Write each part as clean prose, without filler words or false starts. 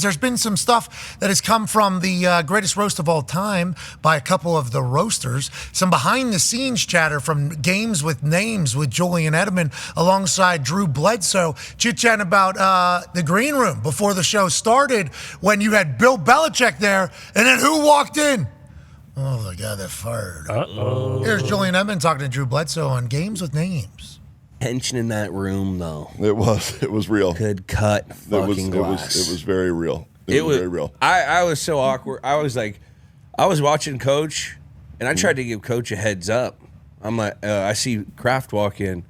There's been some stuff that has come from the greatest roast of all time by a couple of the roasters. Some behind-the-scenes chatter from Games with Names with Julian Edelman alongside Drew Bledsoe, chit-chatting about the green room before the show started when you had Bill Belichick there, and then who walked in? Oh, the guy that fired. Uh-oh. Here's Julian Edelman talking to Drew Bledsoe on Games with Names. Tension in that room, though. It was real. Could cut fucking glass. It was very real. It was very real. I was so awkward. I was watching Coach, and I tried to give Coach a heads up. I'm like, I see Kraft walk in.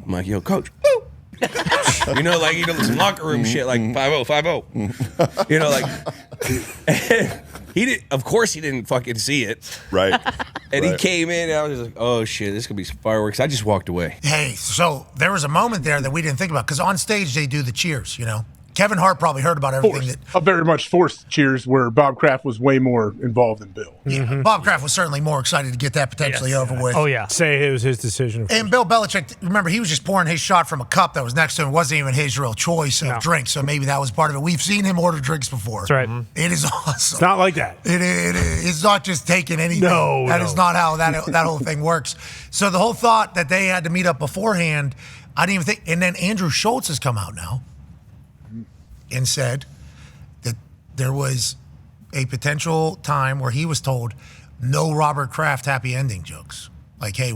I'm like, yo, Coach. Woo! Some locker room shit, like 5-0, 5-0. He did. Of course, he didn't fucking see it. Right. And he came in, and I was just like, oh, shit, this could be fireworks. I just walked away. Hey, so there was a moment there that we didn't think about, because on stage they do the cheers, Kevin Hart probably heard about everything. A very much forced cheers where Bob Kraft was way more involved than Bill. Yeah, Bob Kraft was certainly more excited to get that potentially over with. Oh, yeah. Say it was his decision. And Bill Belichick, remember, he was just pouring his shot from a cup that was next to him. It wasn't even his real choice of drink, so maybe that was part of it. We've seen him order drinks before. That's right. It is awesome. It's not like that. It's not just taking anything. No, That is not how that whole thing works. So the whole thought that they had to meet up beforehand, I didn't even think. And then Andrew Schultz has come out now and said that there was a potential time where he was told no Robert Kraft happy ending jokes. Like, hey,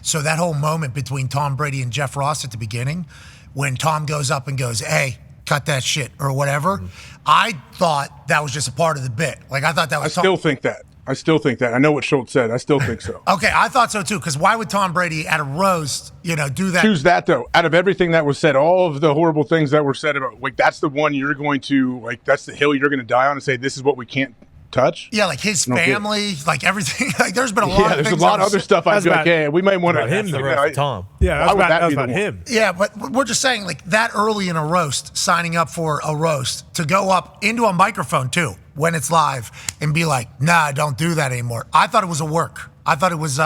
so that whole moment between Tom Brady and Jeff Ross at the beginning, when Tom goes up and goes, hey, cut that shit or whatever, I thought that was just a part of the bit. Like, I thought that was I still think that. I know what Schultz said. I still think so. Okay, I thought so too, because why would Tom Brady at a roast, do that? Choose that, though. Out of everything that was said, all of the horrible things that were said about, that's the one you're going to, that's the hill you're going to die on and say, this is what we can't touch? Yeah, like his family, like everything. Like, there's been a lot of things. There's a lot of other stuff I'd be like, hey, we might want to. Him, the roast, Tom. Yeah, that's about him. Yeah, but we're just saying, like, that early in a roast, signing up for a roast, to go up into a microphone, too, when it's live, and be like, nah, don't do that anymore. I thought it was a work. I thought it was,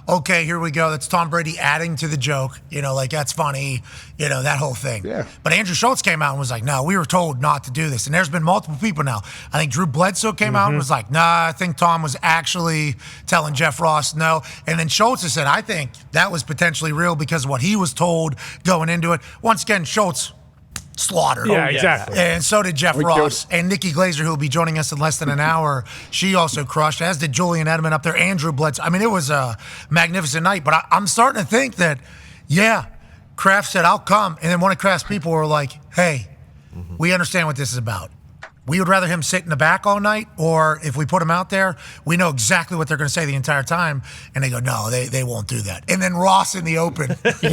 okay, here we go. That's Tom Brady adding to the joke. That's funny, that whole thing. Yeah. But Andrew Schultz came out and was like, no, we were told not to do this. And there's been multiple people now. I think Drew Bledsoe came out and was like, nah, I think Tom was actually telling Jeff Ross no. And then Schultz has said, I think that was potentially real because of what he was told going into it. Once again, Schultz slaughtered. Yeah, exactly. And so did Jeff Ross. And Nikki Glaser, who will be joining us in less than an hour, she also crushed, as did Julian Edelman up there, Andrew Bledsoe. I mean, it was a magnificent night. But I'm starting to think that, Kraft said, I'll come. And then one of Kraft's people were like, hey, we understand what this is about. We would rather him sit in the back all night, or if we put him out there, we know exactly what they're going to say the entire time. And they go, no, they won't do that. And then Ross in the open. Hey,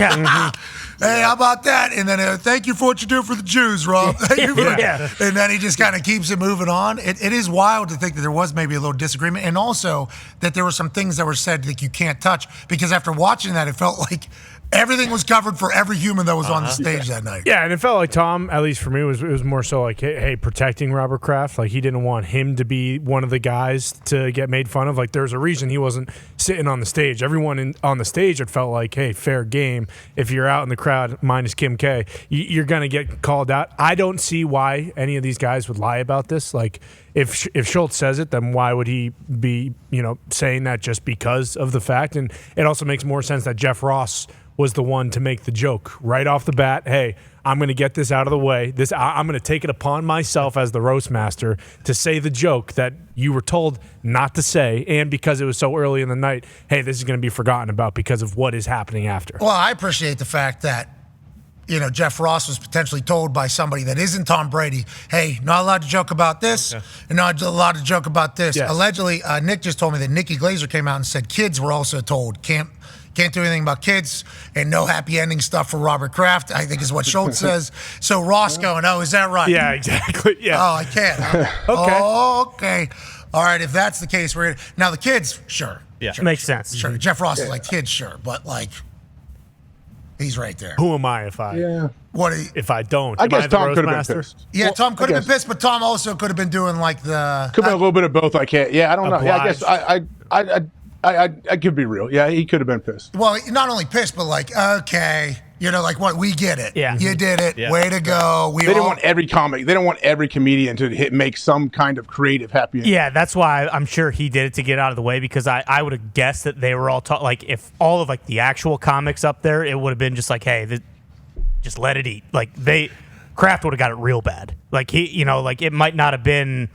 how about that? And then thank you for what you do for the Jews, Rob. And then he just kind of keeps it moving on. It is wild to think that there was maybe a little disagreement, and also that there were some things that were said that you can't touch, because after watching that, it felt like everything was covered for every human that was on the stage that night. Yeah, and it felt like Tom, at least for me, it was more so like, hey, protecting Robert Kraft. Like, he didn't want him to be one of the guys to get made fun of. Like, there's a reason he wasn't sitting on the stage. Everyone on the stage, it felt like, hey, fair game. If you're out in the crowd, minus Kim K, you're going to get called out. I don't see why any of these guys would lie about this. Like, if Schultz says it, then why would he be, saying that just because of the fact? And it also makes more sense that Jeff Ross was the one to make the joke right off the bat. Hey, I'm going to get this out of the way. I'm going to take it upon myself as the roast master to say the joke that you were told not to say, and because it was so early in the night, hey, this is going to be forgotten about because of what is happening after. Well, I appreciate the fact that, Jeff Ross was potentially told by somebody that isn't Tom Brady, hey, not allowed to joke about this, and not allowed to joke about this. Yes. Allegedly, Nick just told me that Nikki Glaser came out and said kids were also told, can't do anything about kids, and no happy ending stuff for Robert Kraft, I think is what Schultz says. So Ross going, oh, is that right? Yeah, exactly. Yeah. Oh, I can't. Okay. Oh, okay. All right, if that's the case, now the kids, sure. Yeah, sure, makes sense. Sure. Jeff Ross is like, kids, sure, but like, he's right there. Who am I if I? Yeah. If I don't? I guess Tom could have been pissed. Yeah, Tom could have been pissed, but Tom also could have been doing like the. Could have been a little bit of both. I can't. Yeah, I don't know. Yeah, I guess I could be real. Yeah, he could have been pissed. Well, not only pissed, but like, okay, You know, like what we get it. Yeah. You did it. Yeah. Way to go. They didn't want every comic. They don't want every comedian to make some kind of creative happy ending. Yeah, that's why I'm sure he did it to get out of the way, because I would have guessed that they were all like, if all of like the actual comics up there, it would have been just like, hey, just let it eat. Like Kraft would have got it real bad. Like like it might not have been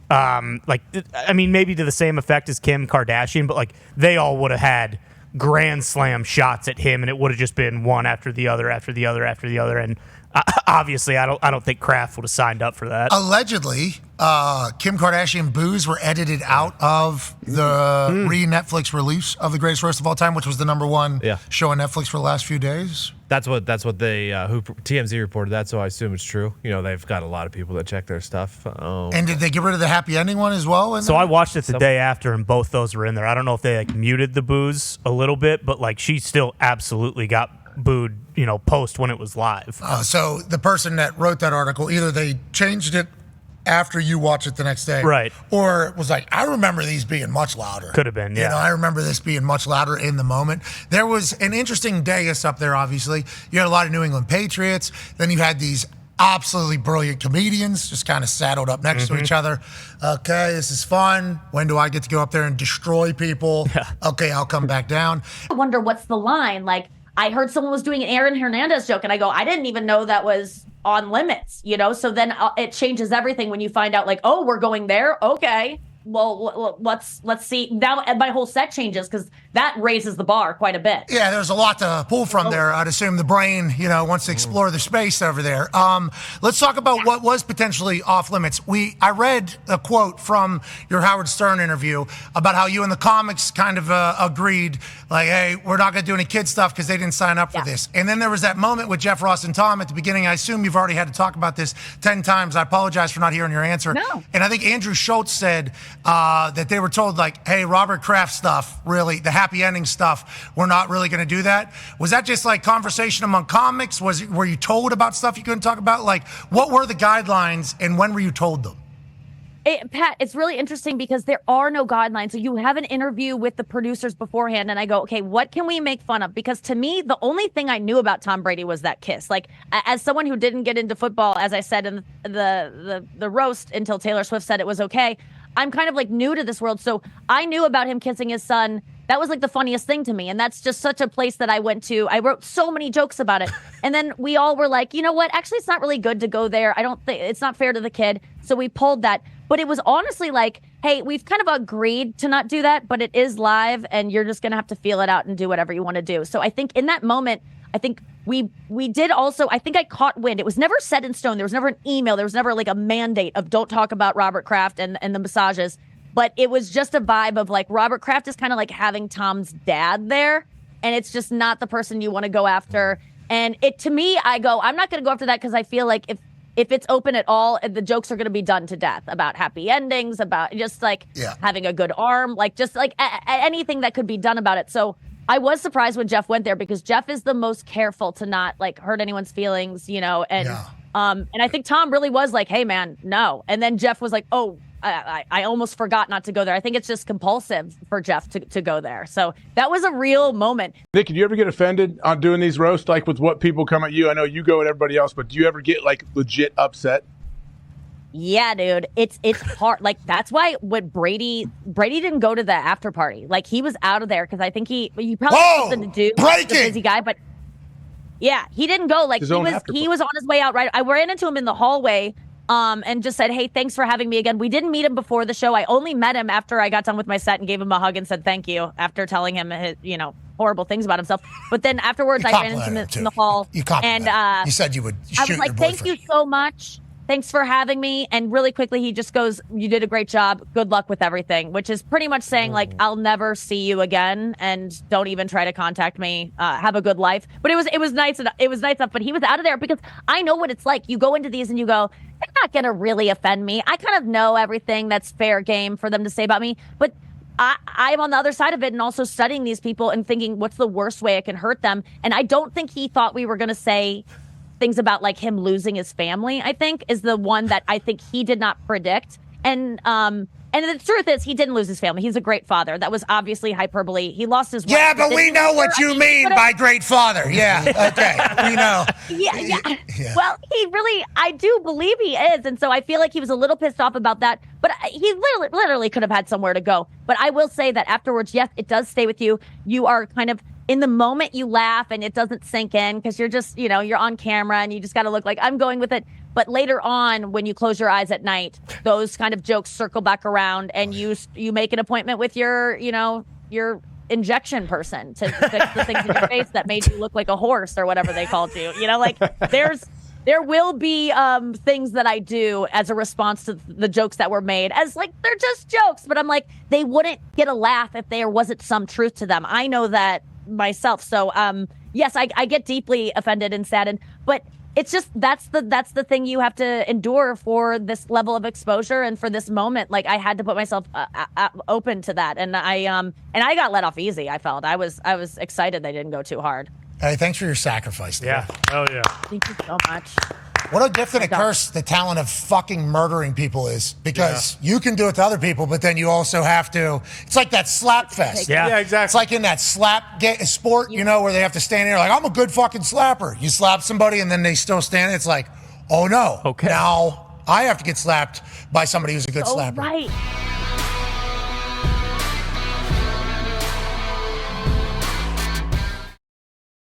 maybe to the same effect as Kim Kardashian, but like they all would have had grand slam shots at him, and it would have just been one after the other, after the other, after the other. And obviously, I don't think Kraft would have signed up for that. Allegedly, Kim Kardashian boos were edited out of the re-Netflix release of The Greatest Roast of All Time, which was the number one show on Netflix for the last few days. That's what they TMZ reported that, so I assume it's true. They've got a lot of people that check their stuff. And did they get rid of the happy ending one as well? So I watched it the day after, and both those were in there. I don't know if they muted the boos a little bit, but like she still absolutely got booed, post when it was live. So the person that wrote that article, either they changed it after you watch it the next day, right, or it was like, I remember these being much louder. Could have been, yeah. I remember this being much louder in the moment. There was an interesting dais up there, obviously. You had a lot of New England Patriots. Then you had these absolutely brilliant comedians just kind of saddled up next to each other. Okay, this is fun. When do I get to go up there and destroy people? Yeah. Okay, I'll come back down. I wonder what's the line. Like, I heard someone was doing an Aaron Hernandez joke, and I go, I didn't even know that was on limits, So then it changes everything when you find out, like, oh, we're going there. Okay. Well, let's see. Now my whole set changes because that raises the bar quite a bit. Yeah, there's a lot to pull from there. I'd assume the brain, wants to explore the space over there. Let's talk about what was potentially off limits. I read a quote from your Howard Stern interview about how you and the comics kind of agreed, like, hey, we're not going to do any kid stuff because they didn't sign up for this. And then there was that moment with Jeff Ross and Tom at the beginning. I assume you've already had to talk about this 10 times. I apologize for not hearing your answer. No. And I think Andrew Schultz said that they were told, like, hey, Robert Kraft stuff, really, the happy ending stuff, we're not really going to do that. Was that just like conversation among comics? Were you told about stuff you couldn't talk about? Like, what were the guidelines and when were you told them? Pat, it's really interesting because there are no guidelines. So you have an interview with the producers beforehand, and I go, okay, what can we make fun of? Because to me, the only thing I knew about Tom Brady was that kiss. Like, as someone who didn't get into football, as I said in the roast until Taylor Swift said it was okay, I'm kind of like new to this world. So I knew about him kissing his son. That was like the funniest thing to me. And that's just such a place that I went to. I wrote so many jokes about it. And then we all were like, you know what? Actually, it's not really good to go there. I don't think it's not fair to the kid. So we pulled that. But it was honestly like, hey, we've kind of agreed to not do that, but it is live and you're just going to have to feel it out and do whatever you want to do. So I think in that moment, I think we did also, I think I caught wind. It was never set in stone. There was never an email. There was never like a mandate of don't talk about Robert Kraft and the massages. But it was just a vibe of like Robert Kraft is kind of like having Tom's dad there. And it's just not the person you want to go after. And to me, I go, I'm not going to go after that because I feel like if it's open at all, the jokes are going to be done to death about happy endings, about just like having a good arm, like just like anything that could be done about it. So I was surprised when Jeff went there because Jeff is the most careful to not like hurt anyone's feelings, and I think Tom really was like, hey man, no. And then Jeff was like, oh, I almost forgot not to go there. I think it's just compulsive for Jeff to go there. So that was a real moment. Nick, did you ever get offended on doing these roasts, like with what people come at you? I know you go at everybody else, but do you ever get like legit upset? Yeah, dude, it's hard. Like that's why what Brady didn't go to the after party. Like he was out of there because I think he probably had something to do. He's a busy guy, but yeah, he didn't go. Like he was on his way out. Right, I ran into him in the hallway. And just said, hey, thanks for having me again. We didn't meet him before the show. I only met him after I got done with my set and gave him a hug and said thank you after telling him his, horrible things about himself. But then afterwards, I ran into him in the hall. You you said you would shoot I was like, thank you so much. Thanks for having me. And really quickly, he just goes, you did a great job. Good luck with everything, which is pretty much saying like, I'll never see you again. And don't even try to contact me. Have a good life. But it was nice. It was nice enough. But he was out of there because I know what it's like. You go into these and you go, they're not going to really offend me. I kind of know everything that's fair game for them to say about me. But I'm on the other side of it and also studying these people and thinking, what's the worst way I can hurt them? And I don't think he thought we were going to say things about like him losing his family, I think, is the one that I think he did not predict. And And the truth is, he didn't lose his family. He's a great father. That was obviously hyperbole. He lost his wife. Yeah, but we know what you mean by great father. Yeah, okay, we know. Yeah. Well, he really, I do believe he is. And so I feel like he was a little pissed off about that. But he literally could have had somewhere to go. But I will say that afterwards, yes, it does stay with you. You are kind of, in the moment you laugh and it doesn't sink in because you're just, you're on camera and you just got to look like I'm going with it. But later on, when you close your eyes at night, those kind of jokes circle back around and you make an appointment with your injection person to fix the things in your face that made you look like a horse or whatever they called you. There will be things that I do as a response to the jokes that were made as like, they're just jokes, but I'm like, they wouldn't get a laugh if there wasn't some truth to them. I know that myself. So, yes, I get deeply offended and saddened, but it's just, that's the thing you have to endure for this level of exposure and for this moment. Like I had to put myself open to that. And I got let off easy. I felt I was excited they didn't go too hard. Hey, thanks for your sacrifice. Dude. Yeah. Oh, yeah. Thank you so much. What a gift and a curse the talent of fucking murdering people is, because you can do it to other people, but then you also have to. It's like that slap fest. Yeah, exactly. It's like in that slap sport, where they have to stand there like, I'm a good fucking slapper. You slap somebody and then they still stand. It's like, oh no. Okay. Now I have to get slapped by somebody who's a good slapper. Right.